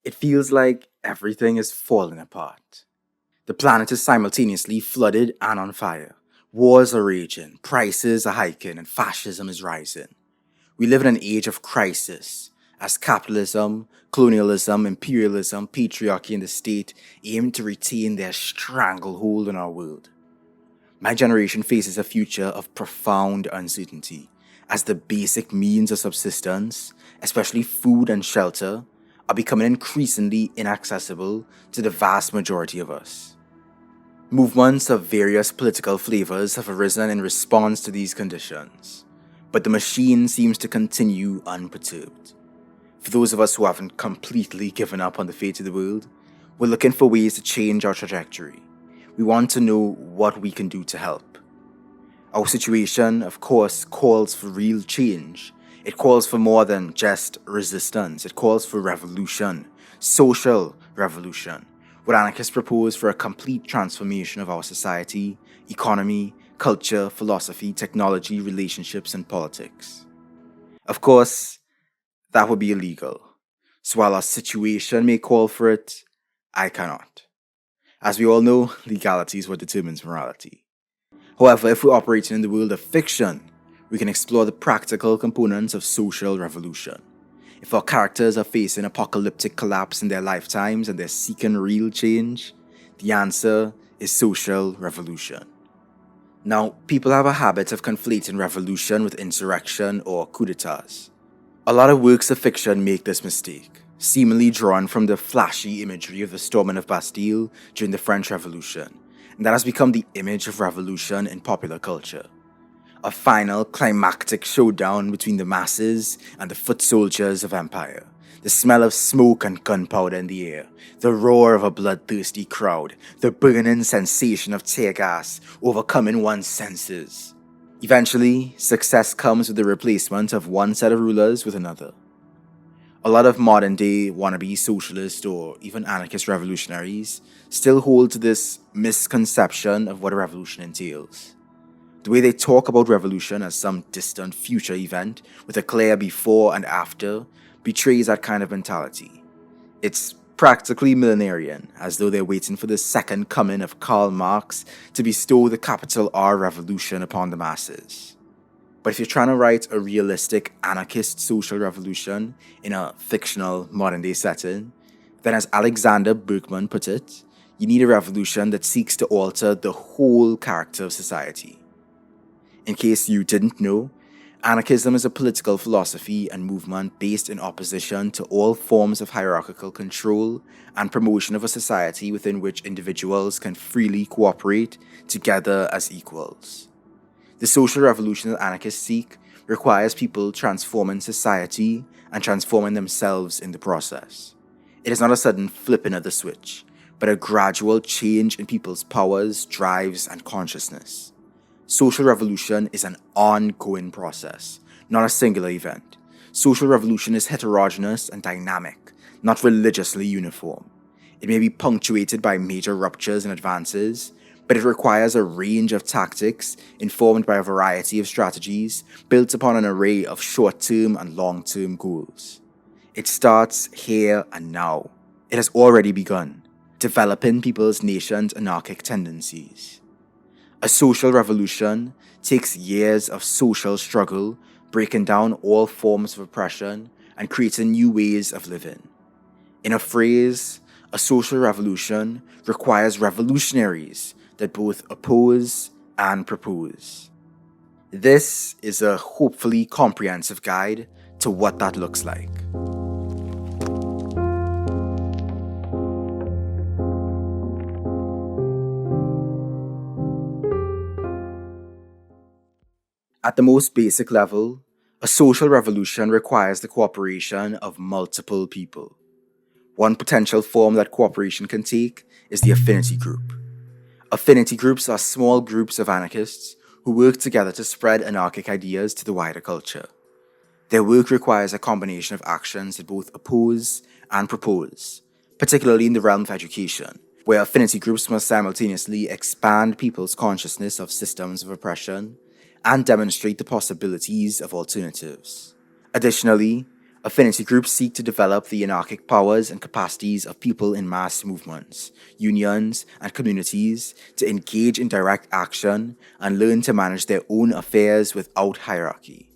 It feels like everything is falling apart. The planet is simultaneously flooded and on fire. Wars are raging, prices are hiking, and fascism is rising. We live in an age of crisis, as capitalism, colonialism, imperialism, patriarchy, and the state aim to retain their stranglehold on our world. My generation faces a future of profound uncertainty, as the basic means of subsistence, especially food and shelter, are becoming increasingly inaccessible to the vast majority of us. Movements of various political flavors have arisen in response to these conditions, but the machine seems to continue unperturbed. For those of us who haven't completely given up on the fate of the world, we're looking for ways to change our trajectory. We want to know what we can do to help. Our situation, of course, calls for real change. It calls for more than just resistance. It calls for revolution, social revolution. What anarchists propose for a complete transformation of our society, economy, culture, philosophy, technology, relationships, and politics. Of course, that would be illegal. So while our situation may call for it, I cannot. As we all know, legality is what determines morality. However, if we're operating in the world of fiction, we can explore the practical components of social revolution. If our characters are facing apocalyptic collapse in their lifetimes and they're seeking real change, the answer is social revolution. Now, people have a habit of conflating revolution with insurrection or coups d'etats. A lot of works of fiction make this mistake, seemingly drawn from the flashy imagery of the storming of Bastille during the French Revolution, and that has become the image of revolution in popular culture. A final climactic showdown between the masses and the foot soldiers of empire. The smell of smoke and gunpowder in the air, the roar of a bloodthirsty crowd, the burning sensation of tear gas overcoming one's senses. Eventually, success comes with the replacement of one set of rulers with another. A lot of modern-day wannabe socialist or even anarchist revolutionaries still hold to this misconception of what a revolution entails. The way they talk about revolution as some distant future event with a clear before and after betrays that kind of mentality. It's practically millenarian, as though they're waiting for the second coming of Karl Marx to bestow the capital R revolution upon the masses. But if you're trying to write a realistic anarchist social revolution in a fictional modern-day setting, then as Alexander Berkman put it, you need a revolution that seeks to alter the whole character of society. In case you didn't know, anarchism is a political philosophy and movement based in opposition to all forms of hierarchical control and promotion of a society within which individuals can freely cooperate together as equals. The social revolution that anarchists seek requires people transforming society and transforming themselves in the process. It is not a sudden flipping of the switch, but a gradual change in people's powers, drives, and consciousness. Social revolution is an ongoing process, not a singular event. Social revolution is heterogeneous and dynamic, not religiously uniform. It may be punctuated by major ruptures and advances, but it requires a range of tactics informed by a variety of strategies built upon an array of short-term and long-term goals. It starts here and now. It has already begun, developing people's nation's anarchic tendencies. A social revolution takes years of social struggle, breaking down all forms of oppression and creating new ways of living. In a phrase, a social revolution requires revolutionaries that both oppose and propose. This is a hopefully comprehensive guide to what that looks like. At the most basic level, a social revolution requires the cooperation of multiple people. One potential form that cooperation can take is the affinity group. Affinity groups are small groups of anarchists who work together to spread anarchic ideas to the wider culture. Their work requires a combination of actions that both oppose and propose, particularly in the realm of education, where affinity groups must simultaneously expand people's consciousness of systems of oppression and demonstrate the possibilities of alternatives. Additionally, Affinity groups seek to develop the anarchic powers and capacities of people in mass movements, unions, and communities to engage in direct action and learn to manage their own affairs without hierarchy.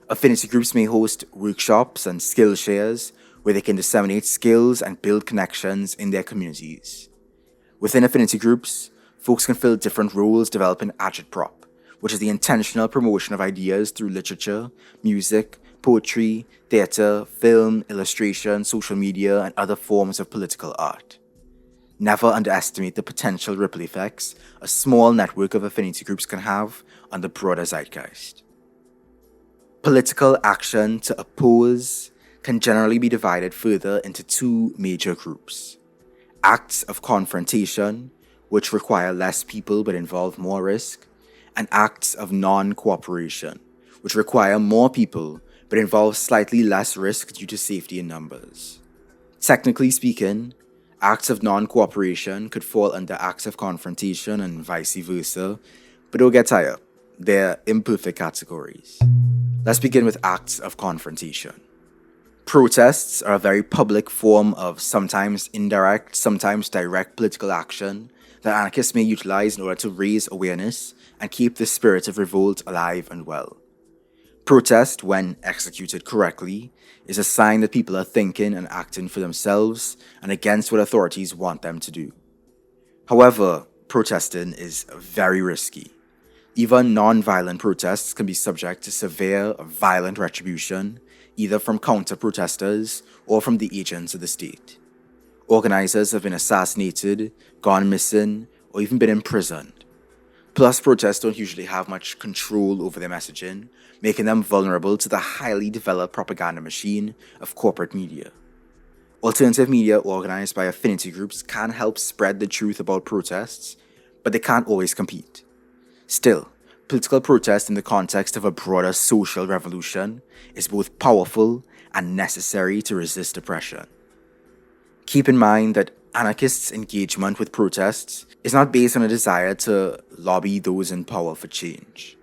Affinity groups may host workshops and skill shares where they can disseminate skills and build connections in their communities. Within affinity groups, folks can fill different roles developing agitprop, which is the intentional promotion of ideas through literature, music, poetry, theatre, film, illustration, social media, and other forms of political art. Never underestimate the potential ripple effects a small network of affinity groups can have on the broader zeitgeist. Political action to oppose can generally be divided further into two major groups: acts of confrontation, which require less people but involve more risk, and acts of non-cooperation, which require more people but involve slightly less risk due to safety in numbers. Technically speaking, acts of non-cooperation could fall under acts of confrontation and vice versa, but don't get tired, they're imperfect categories. Let's begin with acts of confrontation. Protests are a very public form of sometimes indirect, sometimes direct political action that anarchists may utilize in order to raise awareness and keep the spirit of revolt alive and well. Protest, when executed correctly, is a sign that people are thinking and acting for themselves and against what authorities want them to do. However, protesting is very risky. Even non-violent protests can be subject to severe, violent retribution, either from counter-protesters or from the agents of the state. Organizers have been assassinated, gone missing, or even been imprisoned. Plus, protests don't usually have much control over their messaging, making them vulnerable to the highly developed propaganda machine of corporate media. Alternative media organized by affinity groups can help spread the truth about protests, but they can't always compete. Still, political protest in the context of a broader social revolution is both powerful and necessary to resist oppression. Keep in mind that anarchists' engagement with protests is not based on a desire to lobby those in power for change.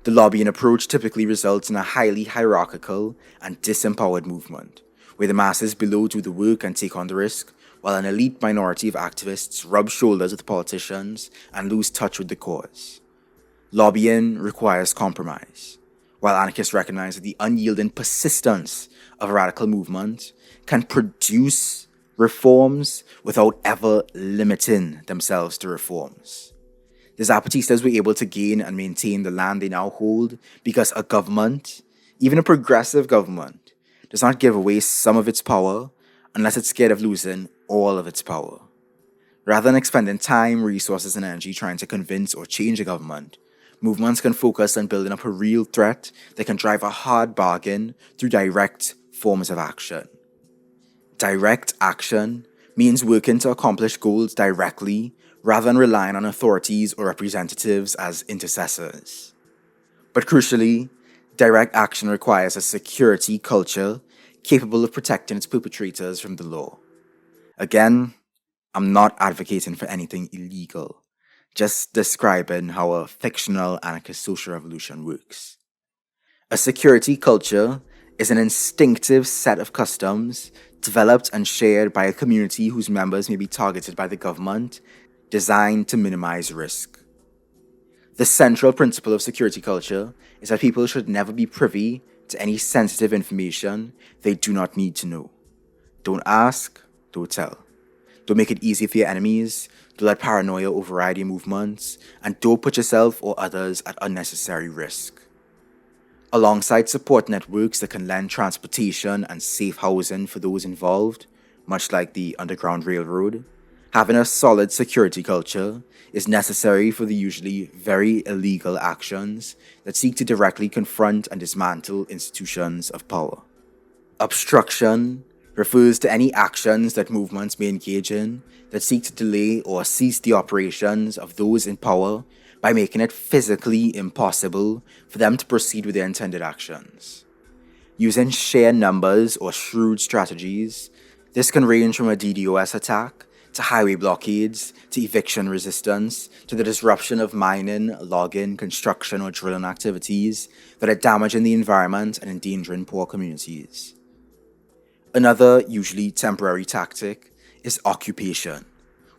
The lobbying approach typically results in a highly hierarchical and disempowered movement, where the masses below do the work and take on the risk, while an elite minority of activists rub shoulders with politicians and lose touch with the cause. Lobbying requires compromise, while anarchists recognize that the unyielding persistence of a radical movement can produce reforms without ever limiting themselves to reforms. The Zapatistas were able to gain and maintain the land they now hold because a government, even a progressive government, does not give away some of its power unless it's scared of losing all of its power. Rather than expending time, resources, and energy trying to convince or change a government, movements can focus on building up a real threat that can drive a hard bargain through direct forms of action. Direct action means working to accomplish goals directly rather than relying on authorities or representatives as intercessors. But crucially, direct action requires a security culture capable of protecting its perpetrators from the law. Again, I'm not advocating for anything illegal, just describing how a fictional anarchist social revolution works. A security culture is an instinctive set of customs developed and shared by a community whose members may be targeted by the government, designed to minimize risk. The central principle of security culture is that people should never be privy to any sensitive information they do not need to know. Don't ask, don't tell. Don't make it easy for your enemies, don't let paranoia override your movements, and don't put yourself or others at unnecessary risk. Alongside support networks that can lend transportation and safe housing for those involved, much like the Underground Railroad, having a solid security culture is necessary for the usually very illegal actions that seek to directly confront and dismantle institutions of power. Obstruction refers to any actions that movements may engage in that seek to delay or cease the operations of those in power by making it physically impossible for them to proceed with their intended actions. Using sheer numbers or shrewd strategies, this can range from a DDoS attack to highway blockades to eviction resistance to the disruption of mining, logging, construction, or drilling activities that are damaging the environment and endangering poor communities. Another, usually temporary tactic, is occupation,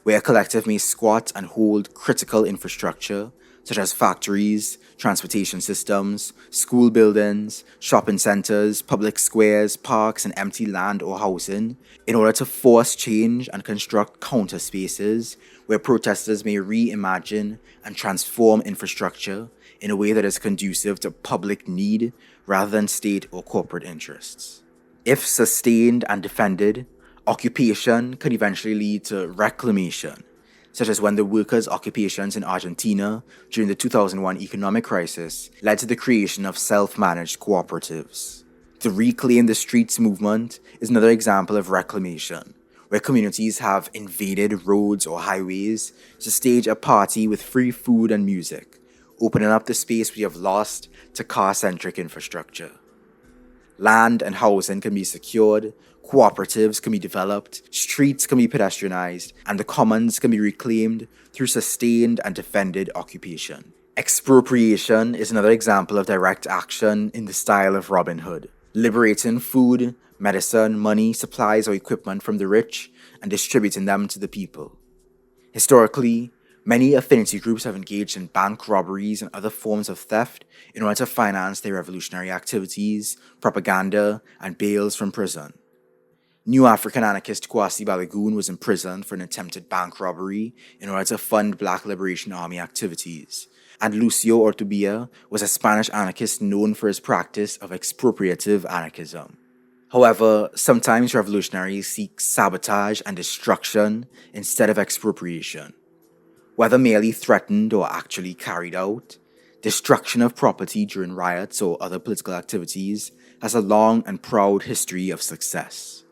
where a collective may squat and hold critical infrastructure, such as factories, transportation systems, school buildings, shopping centers, public squares, parks, and empty land or housing, in order to force change and construct counter spaces where protesters may reimagine and transform infrastructure in a way that is conducive to public need rather than state or corporate interests. If sustained and defended, occupation can eventually lead to reclamation, such as when the workers' occupations in Argentina during the 2001 economic crisis led to the creation of self-managed cooperatives. The Reclaim the Streets movement is another example of reclamation, where communities have invaded roads or highways to stage a party with free food and music, opening up the space we have lost to car-centric infrastructure. Land and housing can be secured, cooperatives can be developed, streets can be pedestrianized, and the commons can be reclaimed through sustained and defended occupation. Expropriation is another example of direct action in the style of Robin Hood, liberating food, medicine, money, supplies, or equipment from the rich and distributing them to the people. Historically, many affinity groups have engaged in bank robberies and other forms of theft in order to finance their revolutionary activities, propaganda, and bails from prison. New African anarchist Kwasi Balagoon was imprisoned for an attempted bank robbery in order to fund Black Liberation Army activities, and Lucio Ortubia was a Spanish anarchist known for his practice of expropriative anarchism. However, sometimes revolutionaries seek sabotage and destruction instead of expropriation. Whether merely threatened or actually carried out, destruction of property during riots or other political activities has a long and proud history of success.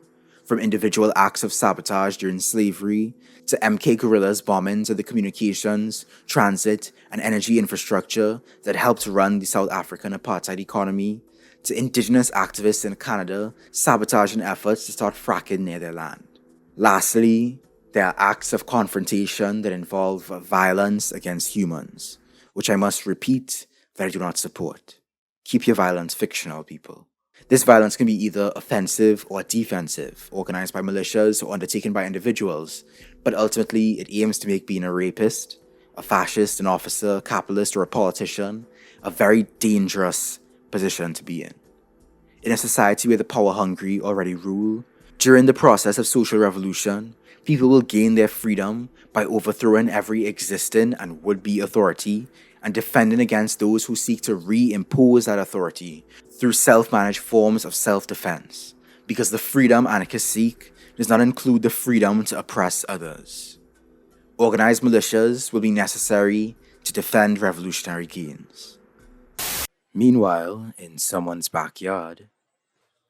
From individual acts of sabotage during slavery, to MK guerrillas' bombings of the communications, transit, and energy infrastructure that helped run the South African apartheid economy, to indigenous activists in Canada sabotaging efforts to start fracking near their land. Lastly, there are acts of confrontation that involve violence against humans, which I must repeat that I do not support. Keep your violence fictional, people. This violence can be either offensive or defensive, organized by militias or undertaken by individuals, but ultimately it aims to make being a rapist, a fascist, an officer, a capitalist, or a politician a very dangerous position to be in. In a society where the power-hungry already rule, during the process of social revolution, people will gain their freedom by overthrowing every existing and would-be authority and defending against those who seek to reimpose that authority through self-managed forms of self-defense, because the freedom anarchists seek does not include the freedom to oppress others. Organized militias will be necessary to defend revolutionary gains. Meanwhile, in someone's backyard,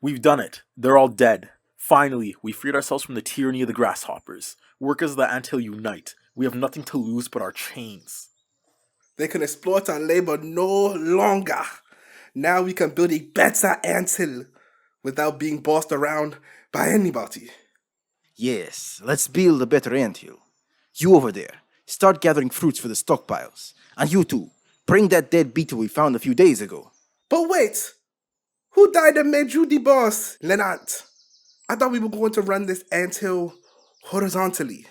We've done it. They're all dead. Finally, we freed ourselves from the tyranny of the grasshoppers. Workers of the anthill unite. We have nothing to lose but our chains. They can exploit our labor no longer. Now we can build a better anthill without being bossed around by anybody. yes, let's build a better anthill. You over there, start gathering fruits for the stockpiles. And you two, bring that dead beetle we found a few days ago. But wait! Who died and made you the boss, Lennart? I thought we were going to run this anthill horizontally,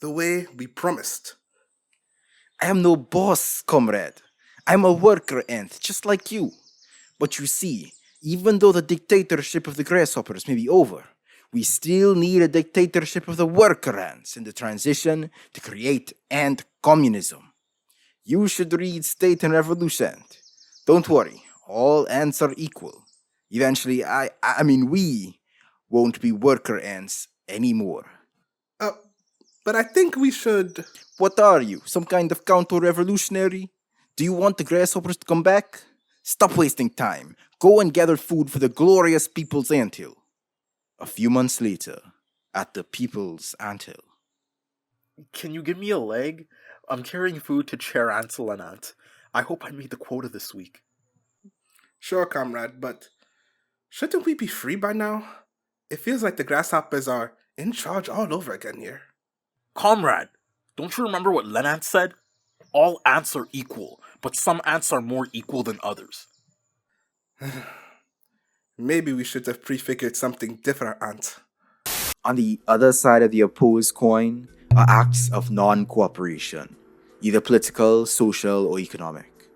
the way we promised. I am no boss, comrade. I'm a worker ant, just like you. But you see, even though the dictatorship of the grasshoppers may be over, we still need a dictatorship of the worker ants in the transition to create ant communism. You should read State and Revolution. Don't worry, all ants are equal. Eventually, we won't be worker ants anymore. But I think we should... What are you, some kind of counter-revolutionary? Do you want the grasshoppers to come back? Stop wasting time. Go and gather food for the glorious People's Anthill. A few months later, at the People's Anthill. Can you give me a leg? I'm carrying food to Chair Ansel and Aunt. I hope I made the quota this week. Sure, comrade, but shouldn't we be free by now? It feels like the grasshoppers are in charge all over again here. Comrade, don't you remember what Lennart said? All ants are equal, but some ants are more equal than others. Maybe we should have prefigured something different, Ant. On the other side of the opposed coin are acts of non-cooperation, either political, social, or economic.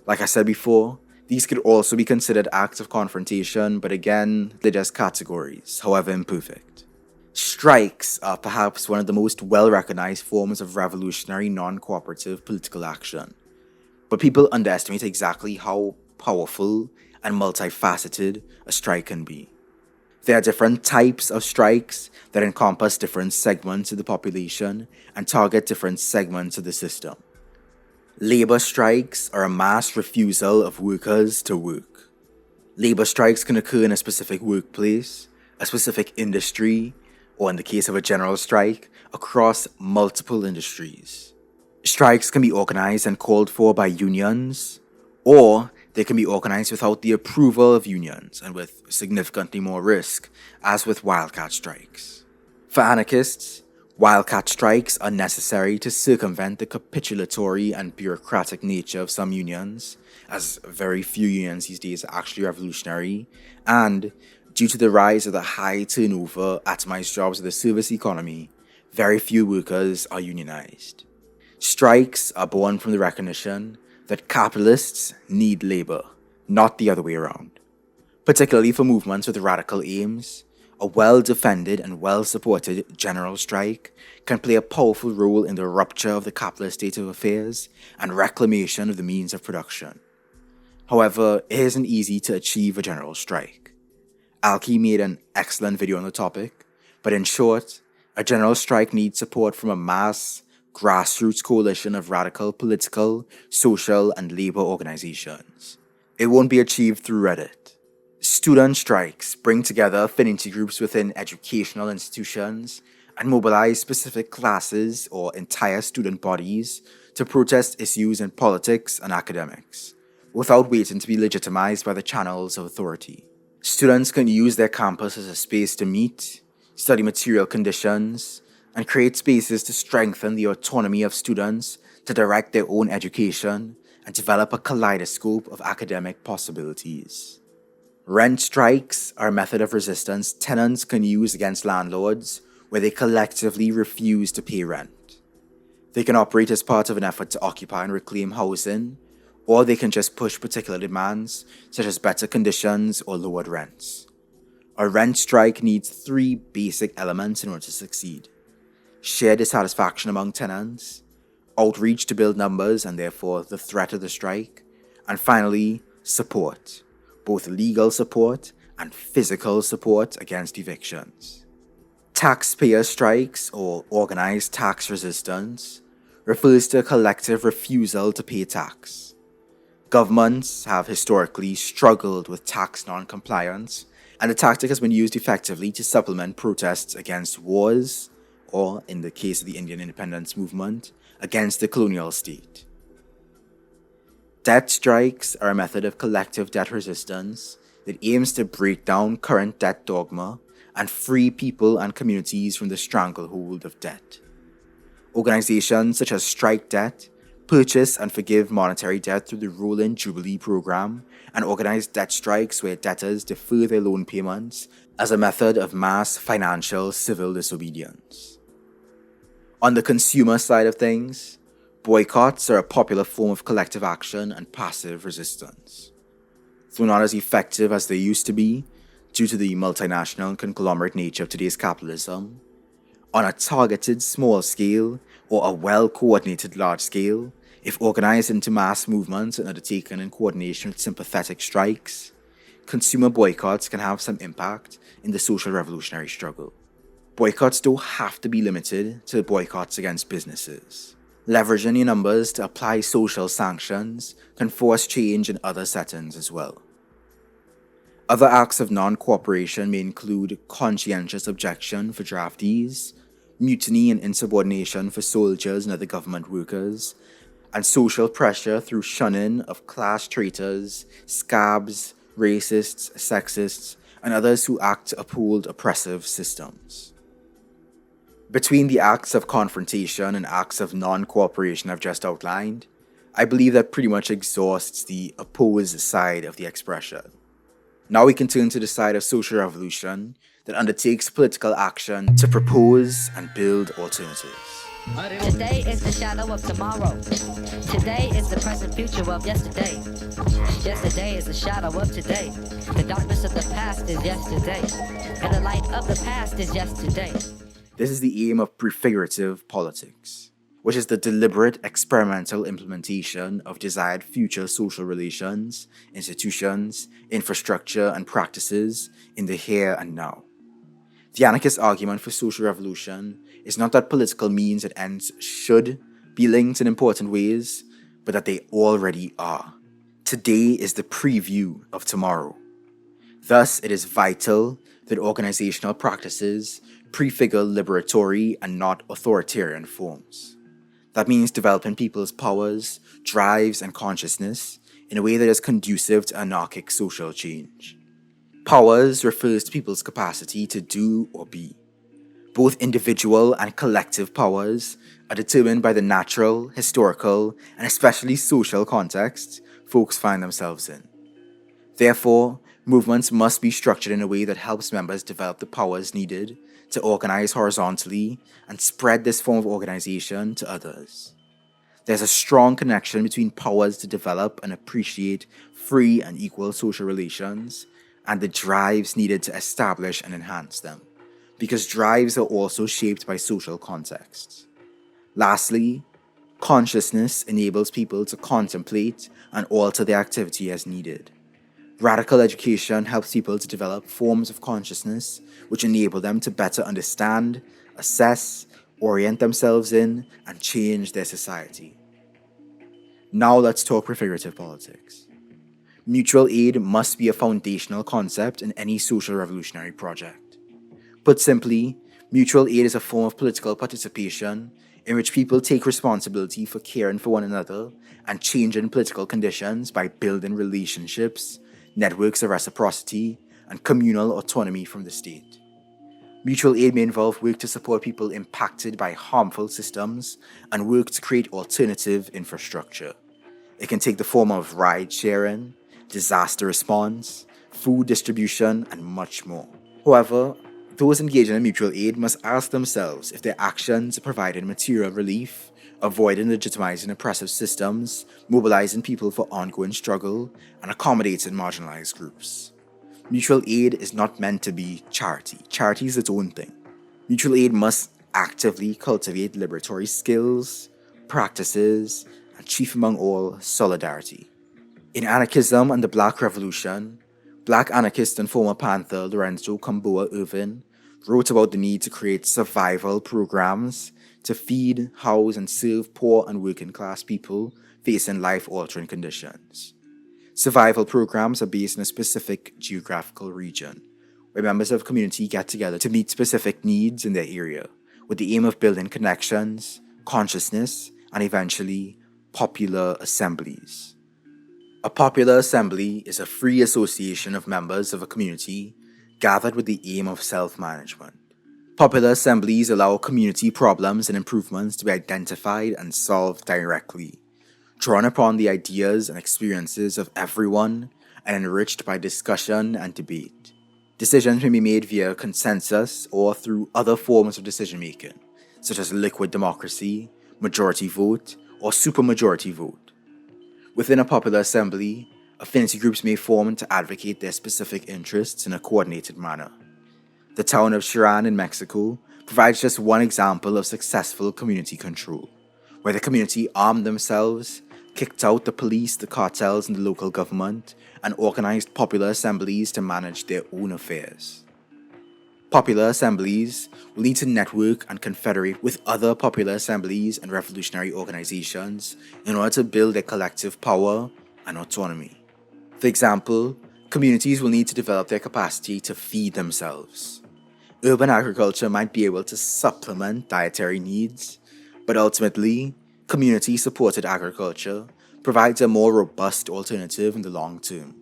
Like I said before, these could also be considered acts of confrontation, but again, they're just categories, however imperfect. Strikes are perhaps one of the most well-recognized forms of revolutionary non-cooperative political action, but people underestimate exactly how powerful and multifaceted a strike can be. There are different types of strikes that encompass different segments of the population and target different segments of the system. Labor strikes are a mass refusal of workers to work. Labor strikes can occur in a specific workplace, a specific industry, or in the case of a general strike, across multiple industries. Strikes can be organized and called for by unions, or they can be organized without the approval of unions and with significantly more risk, as with wildcat strikes. For anarchists, wildcat strikes are necessary to circumvent the capitulatory and bureaucratic nature of some unions, as very few unions these days are actually revolutionary, and due to the rise of the high turnover atomized jobs of the service economy, very few workers are unionized. Strikes are born from the recognition that capitalists need labor, not the other way around. Particularly for movements with radical aims, a well-defended and well-supported general strike can play a powerful role in the rupture of the capitalist state of affairs and reclamation of the means of production. However, it isn't easy to achieve a general strike. Alki made an excellent video on the topic, but in short, a general strike needs support from a mass, grassroots coalition of radical political, social, and labor organizations. It won't be achieved through Reddit. Student strikes bring together affinity groups within educational institutions and mobilize specific classes or entire student bodies to protest issues in politics and academics, without waiting to be legitimized by the channels of authority. Students can use their campus as a space to meet, study material conditions, and create spaces to strengthen the autonomy of students to direct their own education and develop a kaleidoscope of academic possibilities. Rent strikes are a method of resistance tenants can use against landlords where they collectively refuse to pay rent. They can operate as part of an effort to occupy and reclaim housing, or they can just push particular demands such as better conditions or lowered rents. A rent strike needs 3 basic elements in order to succeed: shared dissatisfaction among tenants, outreach to build numbers and therefore the threat of the strike, and finally, support, both legal support and physical support against evictions. Taxpayer strikes, or organized tax resistance, refers to a collective refusal to pay tax. Governments have historically struggled with tax non-compliance, and the tactic has been used effectively to supplement protests against wars, or, in the case of the Indian independence movement, against the colonial state. Debt strikes are a method of collective debt resistance that aims to break down current debt dogma and free people and communities from the stranglehold of debt. Organizations such as Strike Debt purchase and forgive monetary debt through the Rolling Jubilee program and organize debt strikes where debtors defer their loan payments as a method of mass financial civil disobedience. On the consumer side of things, boycotts are a popular form of collective action and passive resistance. Though not as effective as they used to be, due to the multinational and conglomerate nature of today's capitalism, on a targeted small scale or a well-coordinated large scale, if organized into mass movements and undertaken in coordination with sympathetic strikes, consumer boycotts can have some impact in the social revolutionary struggle. Boycotts don't have to be limited to boycotts against businesses. Leveraging your numbers to apply social sanctions can force change in other settings as well. Other acts of non-cooperation may include conscientious objection for draftees, mutiny and insubordination for soldiers and other government workers, and social pressure through shunning of class traitors, scabs, racists, sexists, and others who act to uphold oppressive systems. Between the acts of confrontation and acts of non-cooperation I've just outlined, I believe that pretty much exhausts the opposed side of the expression. Now we can turn to the side of social revolution that undertakes political action to propose and build alternatives. Today is the shadow of tomorrow. Today is the present future of yesterday. Yesterday is the shadow of today. The darkness of the past is yesterday. And the light of the past is yesterday. This is the aim of prefigurative politics, which is the deliberate experimental implementation of desired future social relations, institutions, infrastructure, and practices in the here and now. The anarchist argument for social revolution is not that political means and ends should be linked in important ways, but that they already are. Today is the preview of tomorrow. Thus, it is vital that organizational practices prefigure liberatory and not authoritarian forms. That means developing people's powers, drives, and consciousness in a way that is conducive to anarchic social change. Powers refers to people's capacity to do or be. Both individual and collective powers are determined by the natural, historical, and especially social contexts folks find themselves in. Therefore, movements must be structured in a way that helps members develop the powers needed to organize horizontally and spread this form of organization to others. There's a strong connection between powers to develop and appreciate free and equal social relations and the drives needed to establish and enhance them, because drives are also shaped by social contexts. Lastly, consciousness enables people to contemplate and alter their activity as needed. Radical education helps people to develop forms of consciousness which enable them to better understand, assess, orient themselves in, and change their society. Now let's talk prefigurative politics. Mutual aid must be a foundational concept in any social revolutionary project. Put simply, mutual aid is a form of political participation in which people take responsibility for caring for one another and changing political conditions by building relationships, networks of reciprocity, and communal autonomy from the state. Mutual aid may involve work to support people impacted by harmful systems and work to create alternative infrastructure. It can take the form of ride sharing, disaster response, food distribution, and much more. However, those engaging in mutual aid must ask themselves if their actions are providing material relief, avoiding legitimizing oppressive systems, mobilizing people for ongoing struggle, and accommodating marginalized groups. Mutual aid is not meant to be charity. Charity is its own thing. Mutual aid must actively cultivate liberatory skills, practices, and chief among all, solidarity. In anarchism and the Black Revolution, Black anarchist and former Panther Lorenzo Kamboa Irvin wrote about the need to create survival programs to feed, house, and serve poor and working class people facing life-altering conditions. Survival programs are based in a specific geographical region, where members of a community get together to meet specific needs in their area, with the aim of building connections, consciousness, and eventually, popular assemblies. A popular assembly is a free association of members of a community gathered with the aim of self-management. Popular assemblies allow community problems and improvements to be identified and solved directly, drawn upon the ideas and experiences of everyone and enriched by discussion and debate. Decisions may be made via consensus or through other forms of decision-making, such as liquid democracy, majority vote, or supermajority vote. Within a popular assembly, affinity groups may form to advocate their specific interests in a coordinated manner. The town of Chiran in Mexico provides just one example of successful community control, where the community armed themselves, kicked out the police, the cartels, and the local government, and organized popular assemblies to manage their own affairs. Popular assemblies will need to network and confederate with other popular assemblies and revolutionary organizations in order to build their collective power and autonomy. For example, communities will need to develop their capacity to feed themselves. Urban agriculture might be able to supplement dietary needs, but ultimately, community-supported agriculture provides a more robust alternative in the long term.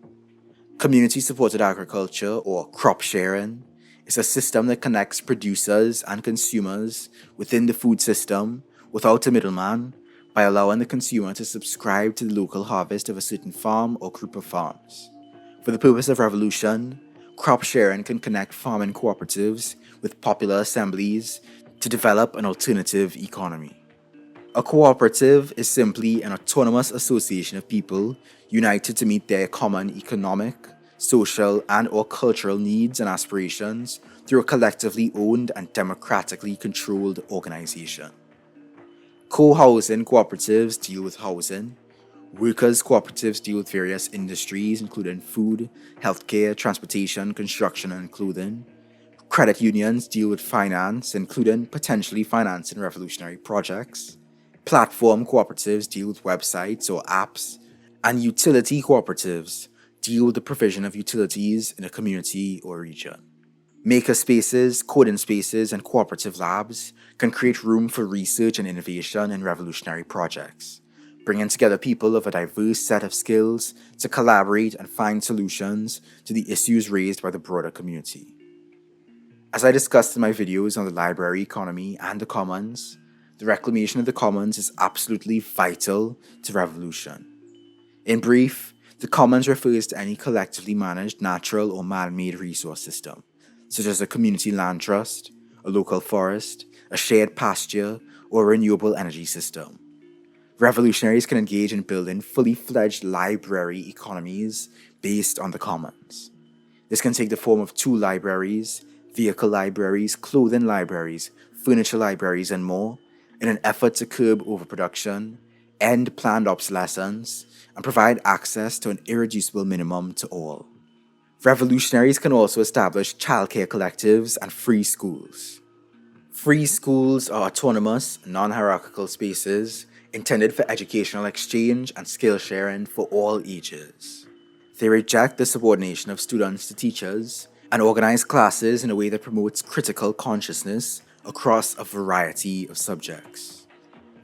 Community-supported agriculture, or crop sharing, is a system that connects producers and consumers within the food system without a middleman by allowing the consumer to subscribe to the local harvest of a certain farm or group of farms. For the purpose of revolution, crop sharing can connect farming cooperatives with popular assemblies to develop an alternative economy. A cooperative is simply an autonomous association of people united to meet their common economic, social, and/or cultural needs and aspirations through a collectively owned and democratically controlled organization. Co-housing cooperatives deal with housing. Workers' cooperatives deal with various industries, including food, healthcare, transportation, construction, and clothing. Credit unions deal with finance, including potentially financing revolutionary projects. Platform cooperatives deal with websites or apps. And utility cooperatives deal with the provision of utilities in a community or region. Maker spaces, coding spaces, and cooperative labs can create room for research and innovation in revolutionary projects, bringing together people of a diverse set of skills to collaborate and find solutions to the issues raised by the broader community. As I discussed in my videos on the library economy and the commons, the reclamation of the commons is absolutely vital to revolution. In brief, the commons refers to any collectively managed natural or man-made resource system, such as a community land trust, a local forest, a shared pasture, or a renewable energy system. Revolutionaries can engage in building fully fledged library economies based on the commons. This can take the form of tool libraries, vehicle libraries, clothing libraries, furniture libraries, and more, in an effort to curb overproduction, end planned obsolescence, and provide access to an irreducible minimum to all. Revolutionaries can also establish childcare collectives and free schools. Free schools are autonomous, non-hierarchical spaces intended for educational exchange and skill sharing for all ages. They reject the subordination of students to teachers and organize classes in a way that promotes critical consciousness across a variety of subjects.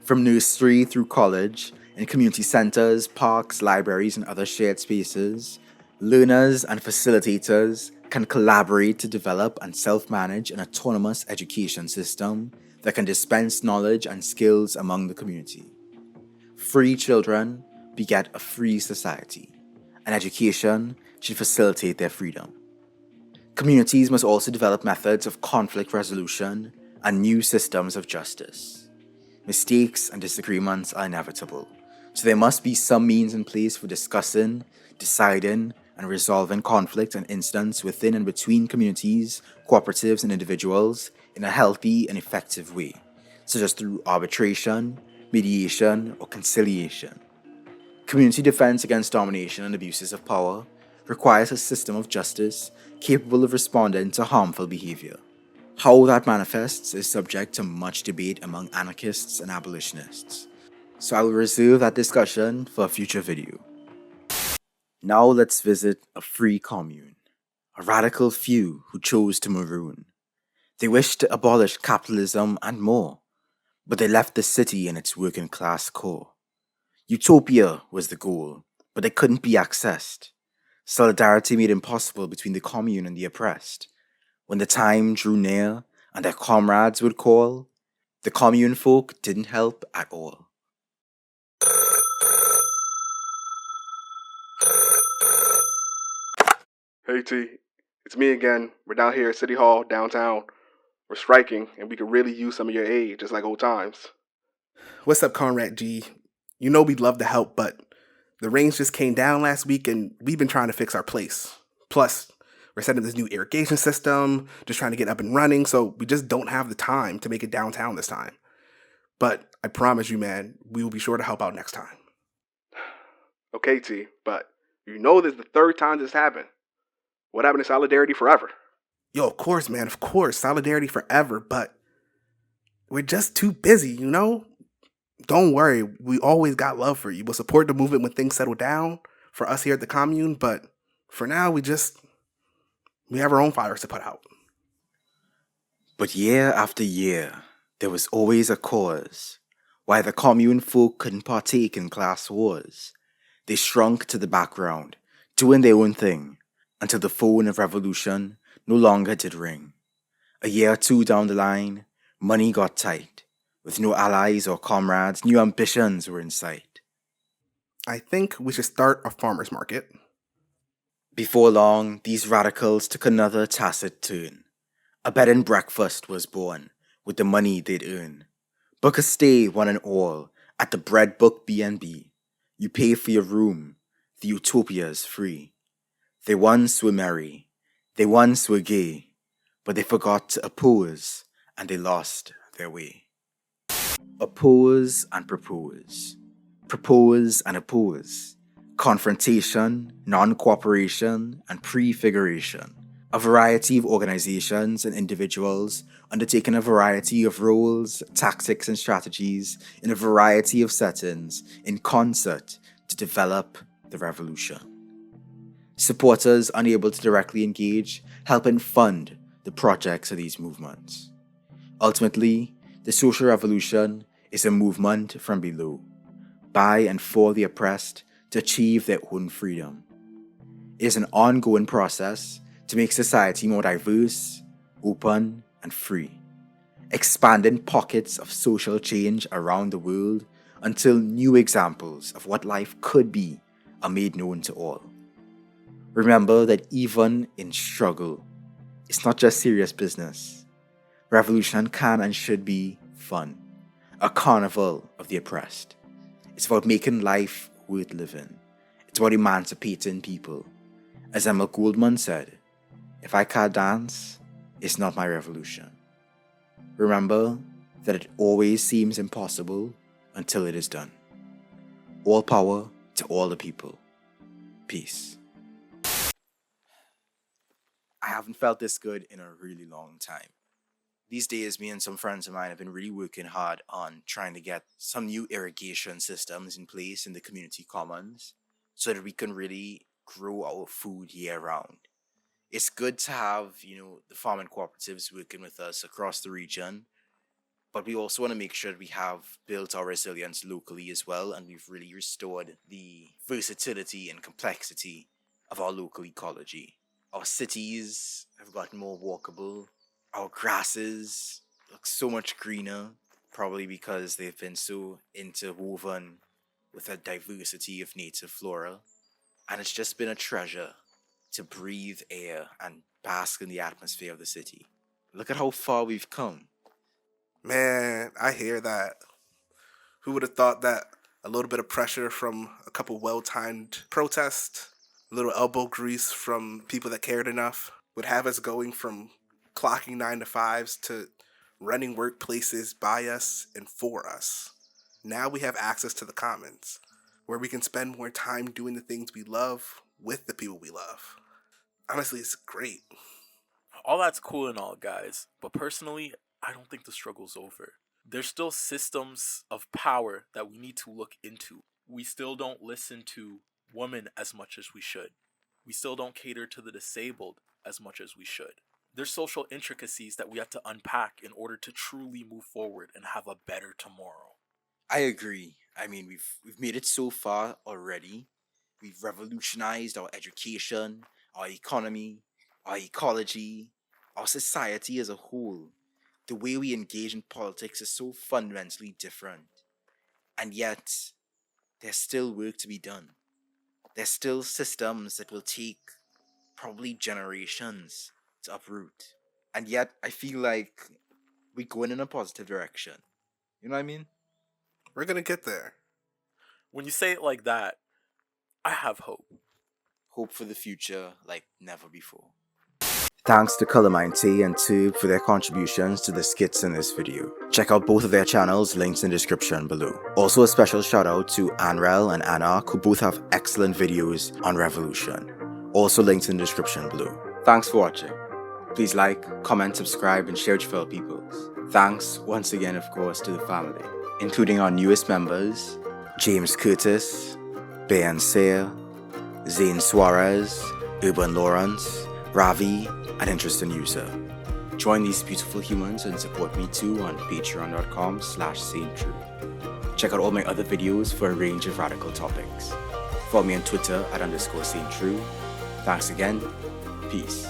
From nursery through college, in community centers, parks, libraries, and other shared spaces, learners and facilitators can collaborate to develop and self-manage an autonomous education system that can dispense knowledge and skills among the community. Free children beget a free society, and education should facilitate their freedom. Communities must also develop methods of conflict resolution and new systems of justice. Mistakes and disagreements are inevitable, so there must be some means in place for discussing, deciding, and resolving conflict and incidents within and between communities, cooperatives, and individuals in a healthy and effective way, such as through arbitration, mediation, or conciliation. Community defense against domination and abuses of power requires a system of justice capable of responding to harmful behavior. How that manifests is subject to much debate among anarchists and abolitionists, so I will reserve that discussion for a future video. Now let's visit a free commune, a radical few who chose to maroon. They wished to abolish capitalism and more, but they left the city in its working class core. Utopia was the goal, but it couldn't be accessed. Solidarity made impossible between the commune and the oppressed. When the time drew near and their comrades would call, the commune folk didn't help at all. Hey T, it's me again. We're down here at City Hall, downtown. We're striking, and we could really use some of your aid, just like old times. What's up, Conrad G? You know we'd love to help, but the rains just came down last week, and we've been trying to fix our place. Plus, we're setting up this new irrigation system, just trying to get up and running, so we just don't have the time to make it downtown this time. But I promise you, man, we will be sure to help out next time. Okay, T, but you know this is the third time this happened. What happened to Solidarity Forever? Yo, of course, man, of course, Solidarity Forever, but we're just too busy, you know? Don't worry, we always got love for you. We'll support the movement when things settle down for us here at the commune, but for now, we have our own fires to put out. But year after year, there was always a cause why the commune folk couldn't partake in class wars. They shrunk to the background, doing their own thing, until the phone of revolution no longer did ring. A year or two down the line, money got tight. With no allies or comrades, new ambitions were in sight. I think we should start a farmer's market. Before long, these radicals took another tacit turn. A bed and breakfast was born with the money they'd earn. Book a stay, one and all, at the Bread Book B&B. You pay for your room, the utopia's free. They once were merry, they once were gay, but they forgot to oppose, and they lost their way. Oppose and propose. Propose and oppose. Confrontation, Noncooperation, and Prefiguration. A variety of organizations and individuals undertaking a variety of roles, tactics, and strategies in a variety of settings in concert to develop the revolution. Supporters unable to directly engage help and fund the projects of these movements. Ultimately, the social revolution is a movement from below, by and for the oppressed to achieve their own freedom. It is an ongoing process to make society more diverse, open, and free, expanding pockets of social change around the world until new examples of what life could be are made known to all. Remember that even in struggle, it's not just serious business. Revolution can and should be fun, a carnival of the oppressed. It's about making life worth living. It's about emancipating people. As Emma Goldman said, if I can't dance, it's not my revolution. Remember that it always seems impossible until it is done. All power to all the people. Peace. I haven't felt this good in a really long time. These days, me and some friends of mine have been really working hard on trying to get some new irrigation systems in place in the community commons so that we can really grow our food year round. It's good to have, the farming cooperatives working with us across the region, but we also want to make sure that we have built our resilience locally as well, and we've really restored the versatility and complexity of our local ecology. Our cities have gotten more walkable. Our grasses look so much greener, probably because they've been so interwoven with a diversity of native flora. And it's just been a treasure to breathe air and bask in the atmosphere of the city. Look at how far we've come. Man, I hear that. Who would have thought that a little bit of pressure from a couple well-timed protests, a little elbow grease from people that cared enough, would have us going from clocking 9 to 5s to running workplaces by us and for us. Now we have access to the commons, where we can spend more time doing the things we love with the people we love. Honestly, it's great. All that's cool and all, guys, but personally, I don't think the struggle's over. There's still systems of power that we need to look into. We still don't listen to women as much as we should. We still don't cater to the disabled as much as we should. There's social intricacies that we have to unpack in order to truly move forward and have a better tomorrow. I agree. I mean, we've made it so far already. We've revolutionized our education, our economy, our ecology, our society as a whole. The way we engage in politics is so fundamentally different. And yet, there's still work to be done. There's still systems that will take probably generations to uproot. And yet, I feel like we're going in a positive direction. You know what I mean? We're going to get there. When you say it like that, I have hope. Hope for the future like never before. Thanks to Colormine T and Tube for their contributions to the skits in this video. Check out both of their channels, links in the description below. Also a special shout out to Anrel and Anarch, who both have excellent videos on revolution. Also links in the description below. Thanks for watching. Please like, comment, subscribe, and share with your fellow peoples. Thanks once again, of course, to the family, including our newest members, James Curtis, Bayan Sayre, Zane Suarez, Urban Lawrence, Ravi, and Interesting User. Join these beautiful humans and support me too on patreon.com/SaneTrue. Check out all my other videos for a range of radical topics. Follow me on Twitter @_SaneTrue. Thanks again. Peace.